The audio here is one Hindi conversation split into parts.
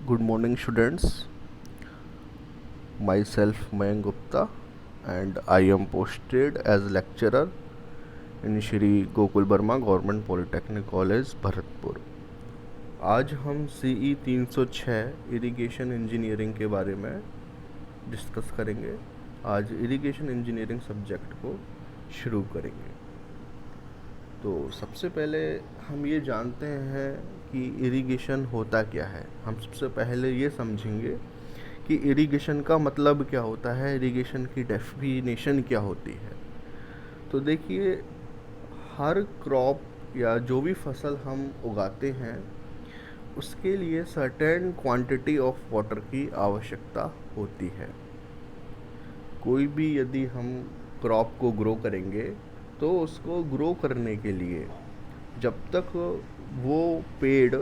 Good morning, students. Myself Mayank Gupta, and I am posted as lecturer in Shri Gokul Burma Government Polytechnic College, Bharatpur. आज हम CE 306 इरिगेशन इंजीनियरिंग के बारे में डिस्कस करेंगे। आज इरिगेशन इंजीनियरिंग सब्जेक्ट को शुरू करेंगे। तो सबसे पहले हम ये जानते हैं कि इरिगेशन होता क्या है। हम सबसे पहले ये समझेंगे कि इरिगेशन का मतलब क्या होता है, इरिगेशन की डेफिनेशन क्या होती है। तो देखिए, हर क्रॉप या जो भी फसल हम उगाते हैं उसके लिए सर्टेन क्वांटिटी ऑफ वाटर की आवश्यकता होती है। कोई भी यदि हम क्रॉप को ग्रो करेंगे तो उसको ग्रो करने के लिए जब तक वो पेड़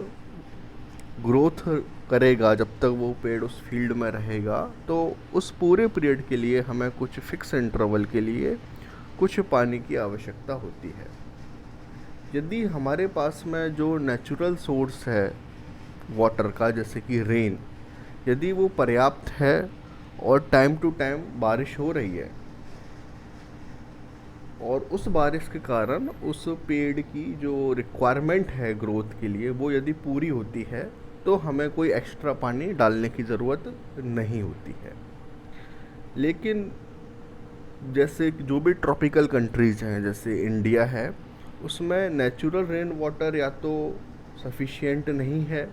ग्रोथ करेगा, जब तक वो पेड़ उस फील्ड में रहेगा, तो उस पूरे पीरियड के लिए हमें कुछ फिक्स इंटरवल के लिए कुछ पानी की आवश्यकता होती है। यदि हमारे पास में जो नेचुरल सोर्स है वाटर का, जैसे कि रेन, यदि वो पर्याप्त है और टाइम टू टाइम बारिश हो रही है और उस बारिश के कारण उस पेड़ की जो रिक्वायरमेंट है ग्रोथ के लिए वो यदि पूरी होती है तो हमें कोई एक्स्ट्रा पानी डालने की ज़रूरत नहीं होती है। लेकिन जैसे जो भी ट्रॉपिकल कंट्रीज़ हैं, जैसे इंडिया है, उसमें नेचुरल रेन वाटर या तो सफिशिएंट नहीं है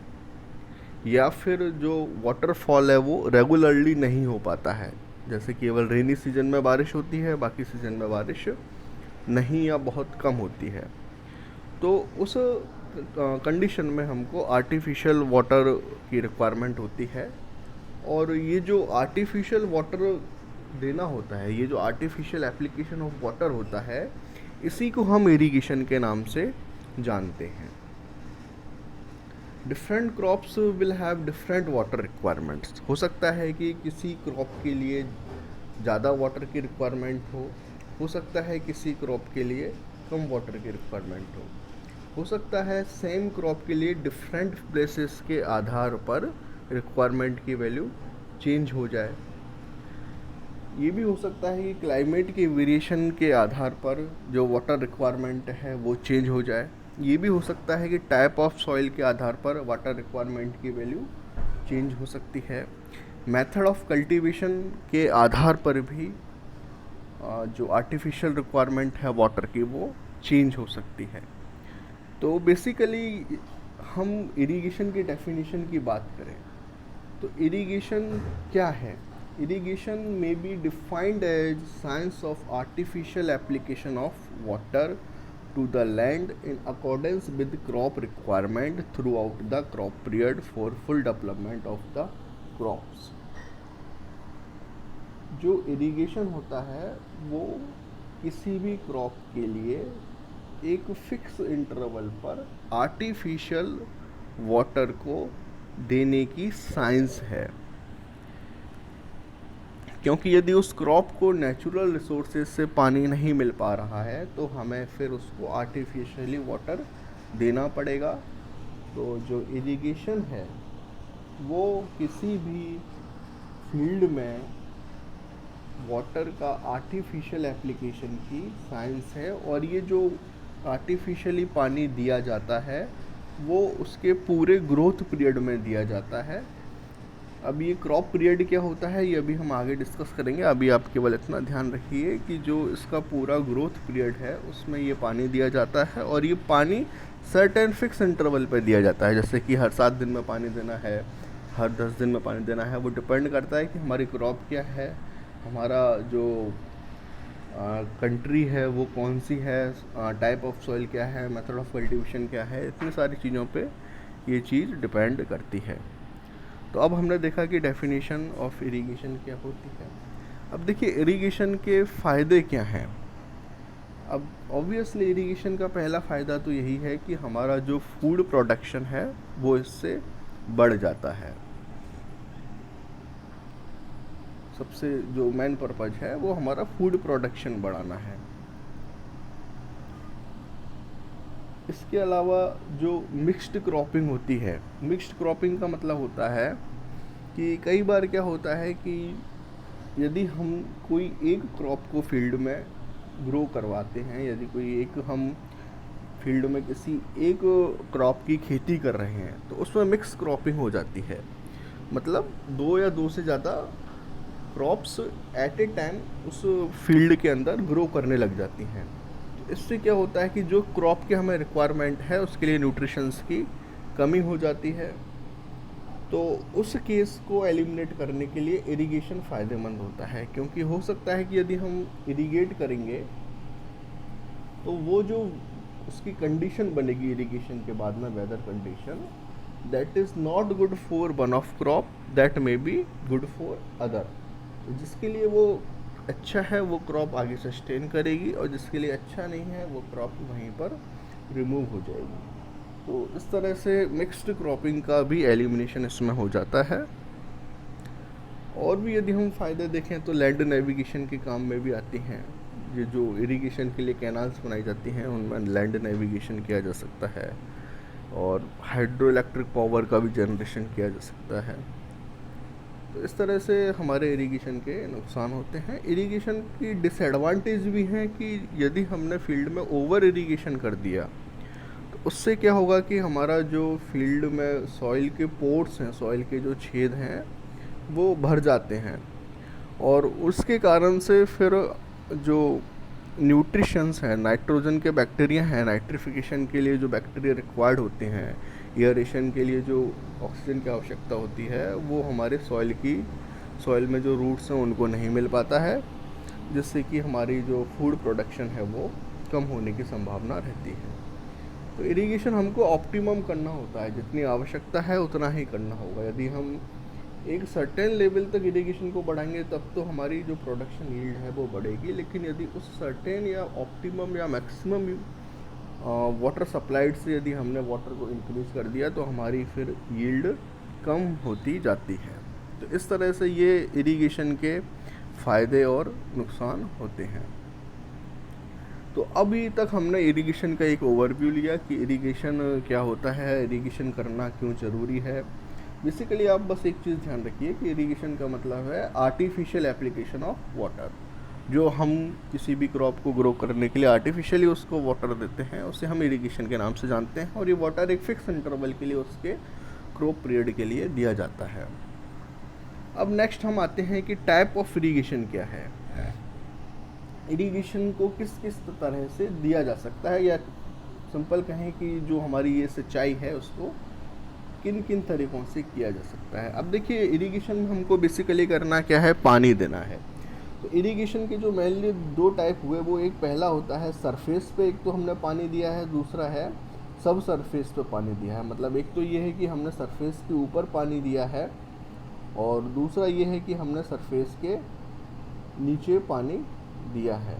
या फिर जो वाटरफॉल है वो रेगुलरली नहीं हो पाता है। जैसे केवल रेनी सीजन में बारिश होती है, बाकी सीजन में बारिश नहीं या बहुत कम होती है। तो उस कंडीशन में हमको आर्टिफिशियल वाटर की रिक्वायरमेंट होती है। और ये जो आर्टिफिशियल वाटर देना होता है, ये जो आर्टिफिशियल एप्लीकेशन ऑफ वाटर होता है, इसी को हम इरिगेशन के नाम से जानते हैं। Different crops will have different water requirements. हो सकता है कि किसी क्रॉप के लिए ज़्यादा वाटर की रिक्वायरमेंट हो सकता है किसी क्रॉप के लिए कम वाटर की रिक्वायरमेंट हो सकता है सेम क्रॉप के लिए डिफरेंट प्लेसेस के आधार पर रिक्वायरमेंट की वैल्यू चेंज हो जाए। ये भी हो सकता है कि क्लाइमेट के वेरिएशन के आधार पर जो वाटर रिक्वायरमेंट है वो चेंज हो जाए। ये भी हो सकता है कि टाइप ऑफ सॉइल के आधार पर वाटर रिक्वायरमेंट की वैल्यू चेंज हो सकती है। मेथड ऑफ कल्टीवेशन के आधार पर भी जो आर्टिफिशियल रिक्वायरमेंट है वाटर की वो चेंज हो सकती है। तो बेसिकली हम इरिगेशन की डेफिनेशन की बात करें तो इरिगेशन क्या है। Irrigation may be defined as science of artificial application of water to the land in accordance with crop requirement throughout the crop period for full development of the crops। जो इरिगेशन होता है वो किसी भी क्रॉप के लिए एक फिक्स इंटरवल पर आर्टिफिशियल वाटर को देने की साइंस है। क्योंकि यदि उस क्रॉप को नेचुरल रिसोर्सेज से पानी नहीं मिल पा रहा है तो हमें फिर उसको आर्टिफिशियली वाटर देना पड़ेगा। तो जो इरिगेशन है वो किसी भी फील्ड में वाटर का आर्टिफिशियल एप्लीकेशन की साइंस है। और ये जो आर्टिफिशियली पानी दिया जाता है वो उसके पूरे ग्रोथ पीरियड में दिया जाता है। अब ये क्रॉप पीरियड क्या होता है ये अभी हम आगे डिस्कस करेंगे। अभी आप केवल इतना ध्यान रखिए कि जो इसका पूरा ग्रोथ पीरियड है उसमें ये पानी दिया जाता है और ये पानी सर्टेन फिक्स इंटरवल पर दिया जाता है। जैसे कि हर 7 दिन में पानी देना है, हर 10 दिन में पानी देना है। वो डिपेंड करता है कि हमारी क्रॉप क्या है, हमारा जो कंट्री है वो कौन सी है, टाइप ऑफ सॉइल क्या है, मेथड ऑफ कल्टीवेशन क्या है। इतनी सारी चीज़ों पे ये चीज़ डिपेंड करती है। तो अब हमने देखा कि डेफिनेशन ऑफ इरिगेशन क्या होती है। अब देखिए इरिगेशन के फ़ायदे क्या हैं। अब ऑब्वियसली इरिगेशन का पहला फ़ायदा तो यही है कि हमारा जो फूड प्रोडक्शन है वो इससे बढ़ जाता है। सबसे जो मेन पर्पज़ है वो हमारा फूड प्रोडक्शन बढ़ाना है। इसके अलावा जो मिक्स्ड क्रॉपिंग होती है, मिक्स्ड क्रॉपिंग का मतलब होता है कि कई बार क्या होता है कि यदि हम कोई एक क्रॉप को फील्ड में ग्रो करवाते हैं, यदि कोई एक हम फील्ड में किसी एक क्रॉप की खेती कर रहे हैं, तो उसमें मिक्स क्रॉपिंग हो जाती है। मतलब दो या दो से ज़्यादा क्रॉप्स एट ए टाइम उस फील्ड के अंदर ग्रो करने लग जाती हैं। तो इससे क्या होता है कि जो क्रॉप की हमें रिक्वायरमेंट है उसके लिए न्यूट्रिशंस की कमी हो जाती है। तो उस केस को एलिमिनेट करने के लिए इरिगेशन फ़ायदेमंद होता है, क्योंकि हो सकता है कि यदि हम इरिगेट करेंगे तो वो जो उसकी कंडीशन बनेगी इरिगेशन के बाद में, weather condition, that is not good for one of crop, that may be good for other. जिसके लिए वो अच्छा है वो क्रॉप आगे सस्टेन करेगी, और जिसके लिए अच्छा नहीं है वो क्रॉप वहीं पर रिमूव हो जाएगी। तो इस तरह से मिक्स्ड क्रॉपिंग का भी एलिमिनेशन इसमें हो जाता है। और भी यदि हम फ़ायदे देखें तो लैंड नेविगेशन के काम में भी आती हैं। ये जो इरिगेशन के लिए कैनाल्स बनाई जाती हैं उनमें लैंड नेविगेशन किया जा सकता है, और हाइड्रो इलेक्ट्रिक पावर का भी जनरेशन किया जा सकता है। तो इस तरह से हमारे इरिगेशन के नुकसान होते हैं। इरिगेशन की डिसएडवांटेज भी हैं कि यदि हमने फील्ड में ओवर इरिगेशन कर दिया तो उससे क्या होगा कि हमारा जो फील्ड में सॉइल के पोर्स हैं, सॉइल के जो छेद हैं वो भर जाते हैं, और उसके कारण से फिर जो न्यूट्रिशंस हैं, नाइट्रोजन के बैक्टीरिया हैं, नाइट्रिफिकेशन के लिए जो बैक्टीरिया रिक्वायर्ड होते हैं, एयरेशन के लिए जो ऑक्सीजन की आवश्यकता होती है, वो हमारे सॉइल में जो रूट्स हैं उनको नहीं मिल पाता है, जिससे कि हमारी जो फूड प्रोडक्शन है वो कम होने की संभावना रहती है। तो इरिगेशन हमको ऑप्टिमम करना होता है, जितनी आवश्यकता है उतना ही करना होगा। यदि हम एक सर्टेन लेवल तक इरिगेशन को बढ़ाएंगे तब तो हमारी जो प्रोडक्शन यील्ड है वो बढ़ेगी, लेकिन यदि उस सर्टेन या ऑप्टिमम या मैक्सिमम वाटर सप्लाइड से यदि हमने वाटर को इंक्रीज़ कर दिया तो हमारी फिर यील्ड कम होती जाती है। तो इस तरह से ये इरिगेशन के फ़ायदे और नुकसान होते हैं। तो अभी तक हमने इरिगेशन का एक ओवरव्यू लिया कि इरिगेशन क्या होता है, इरिगेशन करना क्यों ज़रूरी है। बेसिकली आप बस एक चीज़ ध्यान रखिए कि इरिगेशन का मतलब है आर्टिफिशियल एप्लीकेशन ऑफ वाटर। जो हम किसी भी क्रॉप को ग्रो करने के लिए आर्टिफिशियली उसको वाटर देते हैं उसे हम इरिगेशन के नाम से जानते हैं, और ये वाटर एक फिक्स इंटरवल के लिए उसके क्रॉप पीरियड के लिए दिया जाता है। अब नेक्स्ट हम आते हैं कि टाइप ऑफ इरिगेशन क्या है। इरिगेशन को किस किस तरह से दिया जा सकता है, या सिंपल कहें कि जो हमारी ये सिंचाई है उसको किन किन तरीक़ों से किया जा सकता है। अब देखिए इरिगेशन में हमको बेसिकली करना क्या है, पानी देना है। तो इरिगेशन के जो मेनली दो टाइप हुए, वो एक पहला होता है सरफेस पे, एक तो हमने पानी दिया है, दूसरा है सब सरफेस पे पानी दिया है। मतलब एक तो ये है कि हमने सरफेस के ऊपर पानी दिया है, और दूसरा ये है कि हमने सरफेस के नीचे पानी दिया है।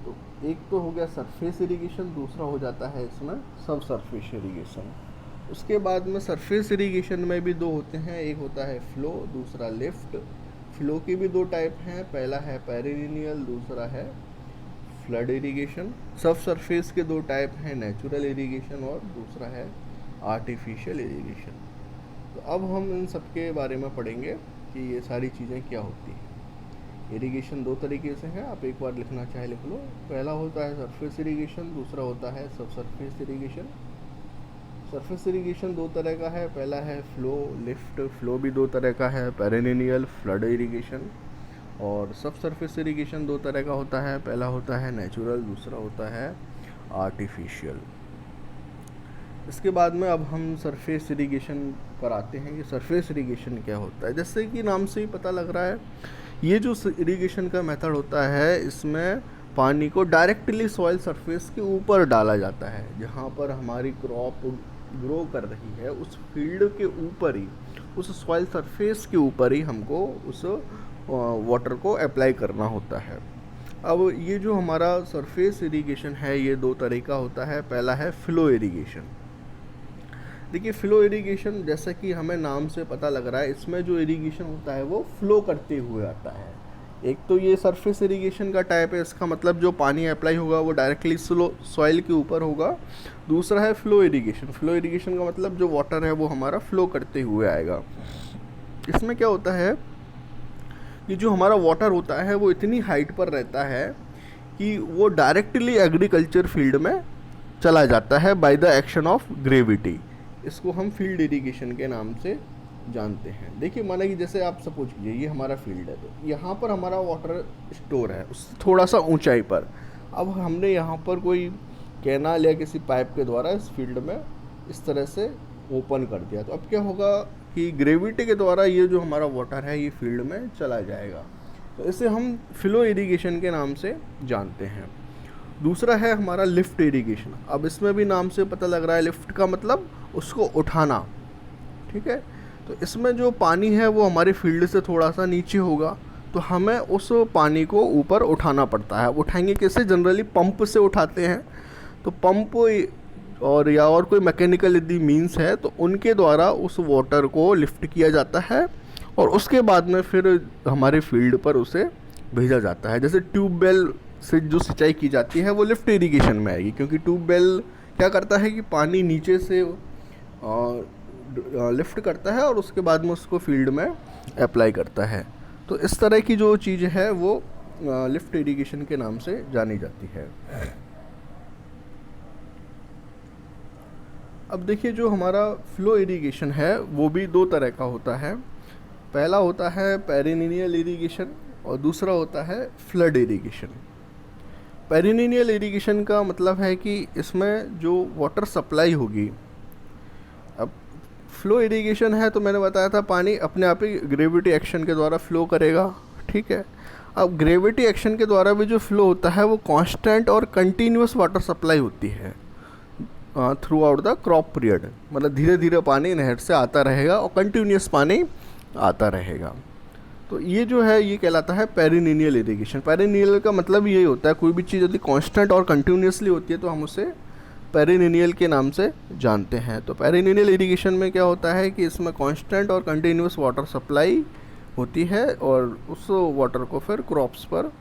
तो एक तो हो गया सरफेस इरिगेशन, दूसरा हो जाता है इसमें सब सरफेस इरिगेशन। उसके बाद में सरफेस इरिगेशन में भी दो होते हैं, एक होता है फ्लो, दूसरा लिफ्ट। फ्लो के भी दो टाइप हैं, पहला है पेरिनियल, दूसरा है फ्लड इरिगेशन। सब सरफेस के दो टाइप हैं, नेचुरल इरिगेशन और दूसरा है आर्टिफिशियल इरिगेशन। तो अब हम इन सब के बारे में पढ़ेंगे कि ये सारी चीज़ें क्या होती हैं। इरिगेशन दो तरीके से है, आप एक बार लिखना चाहे लिख लो। पहला होता है सरफेस इरिगेशन, दूसरा होता है सब सरफेस इरिगेशन। सरफेस इरिगेशन दो तरह का है, पहला है फ्लो, लिफ्ट। फ्लो भी दो तरह का है, पेरिनियल, फ्लड इरिगेशन। और सब सरफेस इरिगेशन दो तरह का होता है, पहला होता है नेचुरल, दूसरा होता है आर्टिफिशियल। इसके बाद में अब हम सरफेस इरिगेशन पर आते हैं कि सरफेस इरिगेशन क्या होता है। जैसे कि नाम से ही पता लग रहा है, ये जो इरिगेशन का मेथड होता है इसमें पानी को डायरेक्टली सॉइल सरफेस के ऊपर डाला जाता है। जहाँ पर हमारी क्रॉप ग्रो कर रही है उस फील्ड के ऊपर ही, उस सॉइल सरफेस के ऊपर ही हमको उस वाटर को अप्लाई करना होता है। अब ये जो हमारा सरफेस इरिगेशन है ये दो तरह का होता है। पहला है फ्लो इरिगेशन। देखिए फ्लो इरिगेशन जैसा कि हमें नाम से पता लग रहा है, इसमें जो इरिगेशन होता है वो फ्लो करते हुए आता है, एक तो ये सरफेस इरिगेशन का टाइप है, इसका मतलब जो पानी अप्लाई होगा वो डायरेक्टली सॉइल के ऊपर होगा। दूसरा है फ्लो इरिगेशन। फ्लो इरिगेशन का मतलब जो वाटर है वो हमारा फ्लो करते हुए आएगा। इसमें क्या होता है कि जो हमारा वाटर होता है वो इतनी हाइट पर रहता है कि वो डायरेक्टली एग्रीकल्चर फील्ड में चला जाता है by the action of gravity. इसको हम फील्ड इरिगेशन के नाम से जानते हैं। देखिए, माना कि जैसे आप सपोज कीजिए ये हमारा फील्ड है, तो यहाँ पर हमारा वाटर स्टोर है उससे थोड़ा सा ऊंचाई पर। अब हमने यहाँ पर कोई कैनाल या किसी पाइप के द्वारा इस फील्ड में इस तरह से ओपन कर दिया, तो अब क्या होगा कि ग्रेविटी के द्वारा ये जो हमारा वाटर है ये फील्ड में चला जाएगा। तो इसे हम फ्लो इरिगेशन के नाम से जानते हैं। दूसरा है हमारा लिफ्ट इरिगेशन। अब इसमें भी नाम से पता लग रहा है, लिफ्ट का मतलब उसको उठाना, ठीक है। तो इसमें जो पानी है वो हमारे फील्ड से थोड़ा सा नीचे होगा, तो हमें उस पानी को ऊपर उठाना पड़ता है। उठाएंगे कैसे? जनरली पंप से उठाते हैं। तो पंप और कोई मैकेनिकल यदि मीन्स है तो उनके द्वारा उस वाटर को लिफ्ट किया जाता है और उसके बाद में फिर हमारे फील्ड पर उसे भेजा जाता है। जैसे ट्यूबवेल से जो सिंचाई की जाती है वो लिफ्ट इरिगेशन में आएगी, क्योंकि ट्यूबवेल क्या करता है कि पानी नीचे से लिफ्ट करता है और उसके बाद में उसको फील्ड में अप्लाई करता है। तो इस तरह की जो चीज़ है वो लिफ्ट इरिगेशन के नाम से जानी जाती है। अब देखिए, जो हमारा फ्लो इरिगेशन है वो भी दो तरह का होता है। पहला होता है पेरिनियल इरिगेशन और दूसरा होता है फ्लड इरिगेशन। पेरिनियल इरिगेशन का मतलब है कि इसमें जो वाटर सप्लाई होगी, अब फ्लो इरिगेशन है तो मैंने बताया था पानी अपने आप ही ग्रेविटी एक्शन के द्वारा फ्लो करेगा, ठीक है। अब ग्रेविटी एक्शन के द्वारा भी जो फ्लो होता है वो कांस्टेंट और कंटिन्यूस वाटर सप्लाई होती है through out the crop period. मतलब धीरे धीरे पानी नहर से आता रहेगा और कंटिन्यूस पानी आता रहेगा। तो ये जो है ये कहलाता है पेरिनियल इरिगेशन। पेरिनियल का मतलब यही होता है, कोई भी चीज़ यदि कांस्टेंट और कंटिन्यूसली होती है तो हम उसे पेरिनियल के नाम से जानते हैं। तो पेरिनियल इरिगेशन में क्या होता है कि इसमें कांस्टेंट और कंटिन्यूस वाटर सप्लाई होती है और उस वाटर को फिर क्रॉप्स पर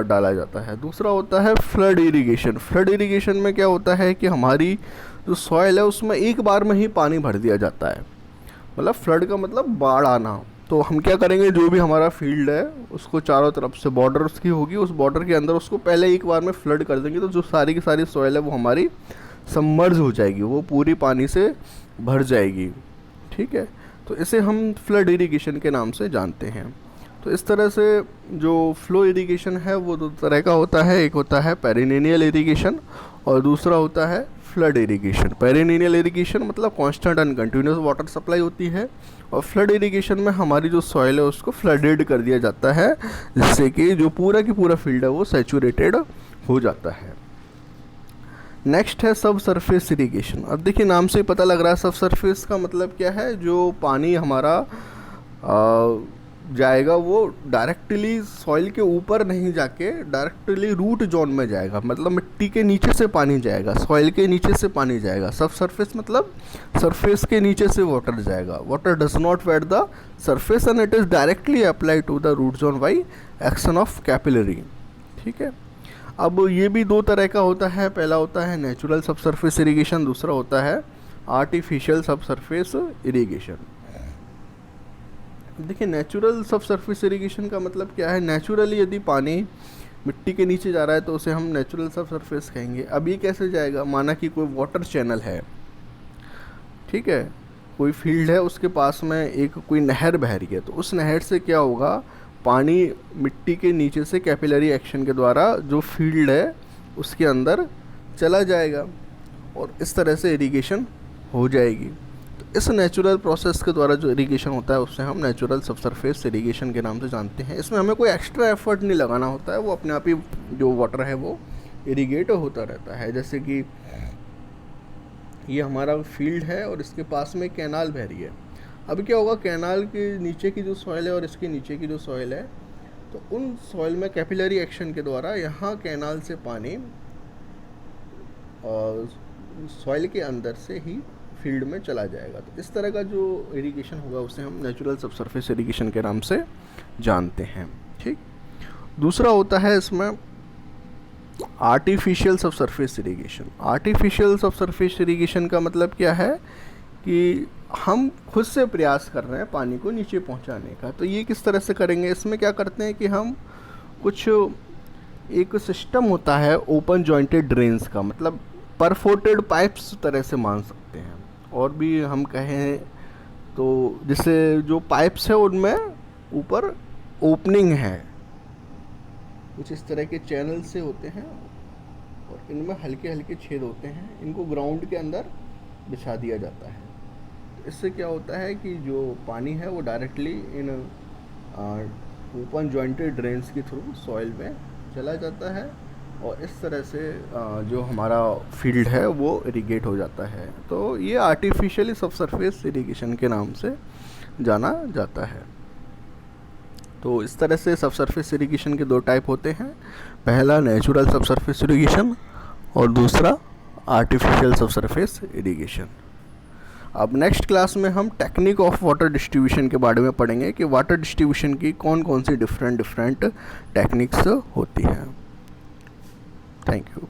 डाला जाता है। दूसरा होता है फ्लड इरिगेशन। फ्लड इरिगेशन में क्या होता है कि हमारी जो सॉइल है उसमें एक बार में ही पानी भर दिया जाता है। मतलब फ्लड का मतलब बाढ़ आना। तो हम क्या करेंगे, जो भी हमारा फील्ड है उसको चारों तरफ से बॉर्डर उसकी होगी, उस बॉर्डर के अंदर उसको पहले एक बार में फ्लड कर देंगे, तो जो सारी की सारी सॉइल है वो हमारी सबमर्ज हो जाएगी, वो पूरी पानी से भर जाएगी, ठीक है। तो इसे हम फ्लड इरिगेशन के नाम से जानते हैं। तो इस तरह से जो फ्लो इरिगेशन है वो दो तरह का होता है, एक होता है पेरिनियल इरिगेशन और दूसरा होता है फ्लड इरिगेशन। पेरिनियल इरिगेशन मतलब constant and continuous water supply होती है और फ्लड इरिगेशन में हमारी जो सॉइल है उसको फ्लडेड कर दिया जाता है, जिससे कि जो पूरा की पूरा फील्ड है वो सैचुरेटेड हो जाता है। नेक्स्ट है सब सरफेस इरिगेशन। अब देखिए, नाम से पता लग रहा है सब सरफेस का मतलब क्या है। जो पानी हमारा जाएगा वो डायरेक्टली सॉइल के ऊपर नहीं जाके डायरेक्टली रूट जोन में जाएगा, मतलब मिट्टी के नीचे से पानी जाएगा, सॉइल के नीचे से पानी जाएगा। सब सरफेस मतलब सरफेस के नीचे से वाटर जाएगा। Water does not wet the surface and it is directly apply to the root zone by action of capillary, ठीक है। अब ये भी दो तरह का होता है। पहला होता है नेचुरल सब सरफेस इरीगेशन, दूसरा होता है आर्टिफिशियल सब सरफेस इरीगेशन। देखिए, नेचुरल सब सरफेस इरिगेशन का मतलब क्या है। नेचुरली यदि पानी मिट्टी के नीचे जा रहा है तो उसे हम नेचुरल सब सरफेस कहेंगे। अब ये कैसे जाएगा, माना कि कोई वाटर चैनल है, ठीक है, कोई फील्ड है, उसके पास में एक कोई नहर बह रही है, तो उस नहर से क्या होगा, पानी मिट्टी के नीचे से कैपिलरी एक्शन के द्वारा जो फील्ड है उसके अंदर चला जाएगा और इस तरह से इरिगेशन हो जाएगी। इस नेचुरल प्रोसेस के द्वारा जो इरिगेशन होता है उससे हम नेचुरल सबसरफेस इरिगेशन के नाम से जानते हैं। इसमें हमें कोई एक्स्ट्रा एफर्ट नहीं लगाना होता है, वो अपने आप ही जो वाटर है वो इरिगेट होता रहता है। जैसे कि ये हमारा फील्ड है और इसके पास में कैनाल बह रही है। अब क्या होगा, कैनाल के नीचे की जो सॉइल है और इसके नीचे की जो सॉइल है, तो उन सॉइल में कैपिलरी एक्शन के द्वारा यहाँ कैनाल से पानी सॉइल के अंदर से ही फील्ड में चला जाएगा। तो इस तरह का जो इरिगेशन होगा उसे हम नेचुरल सबसरफेस इरिगेशन के नाम से जानते हैं, ठीक। दूसरा होता है इसमें आर्टिफिशियल सब सरफेस इरिगेशन। आर्टिफिशियल सब सरफेस इरिगेशन का मतलब क्या है कि हम खुद से प्रयास कर रहे हैं पानी को नीचे पहुंचाने का। तो ये किस तरह से करेंगे, इसमें क्या करते हैं कि हम कुछ एक सिस्टम होता है ओपन जॉइंटेड ड्रेन्स का, मतलब परफोर्टेड पाइप्स तरह से मान सकते हैं। और भी हम कहें तो जैसे जो पाइप्स है उनमें ऊपर ओपनिंग है, कुछ इस तरह के चैनल से होते हैं और इनमें हल्के हल्के छेद होते हैं, इनको ग्राउंड के अंदर बिछा दिया जाता है। तो इससे क्या होता है कि जो पानी है वो directly in open jointed drains के थ्रू सॉइल में चला जाता है और इस तरह से जो हमारा फील्ड है वो इरिगेट हो जाता है। तो ये आर्टिफिशियली सब सरफेस इरिगेशन के नाम से जाना जाता है। तो इस तरह से सब सरफेस इरिगेशन के दो टाइप होते हैं, पहला नेचुरल सब सरफेस इरिगेशन और दूसरा आर्टिफिशियल सब सरफेस इरिगेशन। अब नेक्स्ट क्लास में हम टेक्निक ऑफ वाटर डिस्ट्रीब्यूशन के बारे में पढ़ेंगे कि वाटर डिस्ट्रीब्यूशन की कौन कौन सी डिफरेंट टेक्निक्स होती हैं। Thank you.